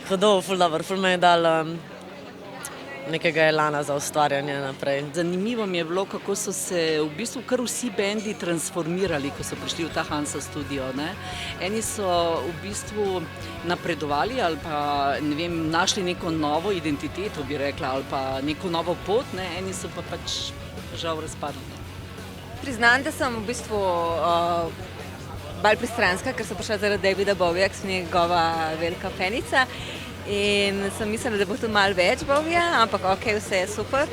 Hudo, ful dobro, ful me je dal nekega elana za ustvarjanje naprej. Zanimivo mi je bilo, kako so se v bistvu kar vsi bendi transformirali, ko so prišli v ta Hansa studio. Ne? Eni so v bistvu napredovali ali pa ne vem, našli neko novo identiteto, bi rekla, ali pa neko novo pot, ne? Eni so pa pač žal razpadli. Priznam, da sem v bistvu bolj pristranska, ker sem prišla zaradi Davida Bowieja, ker sem njegova velika fenica. In sem mislila, da bo tudi malo več Bowieja, ampak ok, vse je super.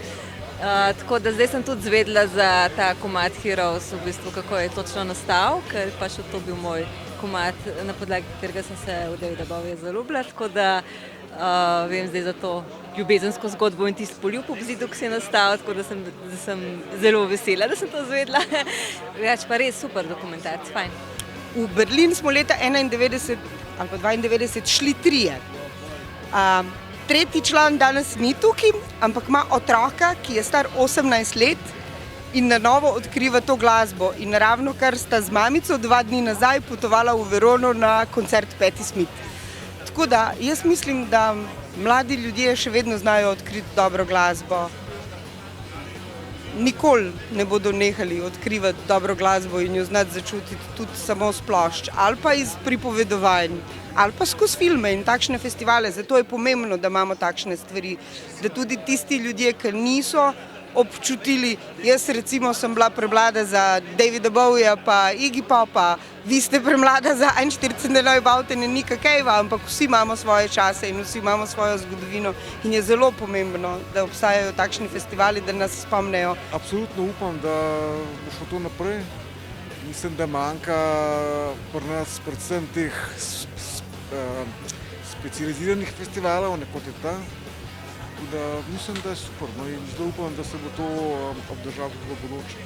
Tako da zdaj sem tudi zvedela za ta komad Heroes, v bistvu kako je točno nastal, ker pa še to bil moj komad, na podlagi katerega sem se v Davida Bowieja zaljubila. Tako da vem zdaj za to ljubezensko zgodbo in tisti poljub ob zidu, ki se je nastal, tako da sem zelo vesela, da sem to zvedela. Več pa res super dokumentarc, fajn. V Berlin smo leta 91 ali pa 92 šli trije. Tretji član danes ni tukaj, ampak ima otroka, ki je star 18 let in na novo odkriva to glasbo. In ravno kar sta z mamico 2 dni nazaj potovala v Verono na koncert Patti Smith. Tako da jaz mislim, da mladi ljudje še vedno znajo odkriti dobro glasbo. Nikoli ne bodo nehali odkrivati dobro glasbo in jo znati začutiti tudi samo s plošč ali pa iz pripovedovanj ali pa skozi filme in takšne festivale. Zato je pomembno, da imamo takšne stvari, da tudi tisti ljudje, ki niso občutili, jaz recimo sem bila premlada za Davida Bowieja pa Iggy Popa, vi ste premlada za Einstürzende Neubauten in Nicka Cavea, ampak vsi imamo svoje čase in vsi imamo svojo zgodovino in je zelo pomembno, da obstajajo takšni festivali, da nas spomnejo. Absolutno upam, da bo šlo to naprej. Mislim, da manjka pri nas predvsem teh specializiranih festivalov, kot je ta. Da mislim, da je super, no, in zelo upam, da se bo to obdržalo v bodoče.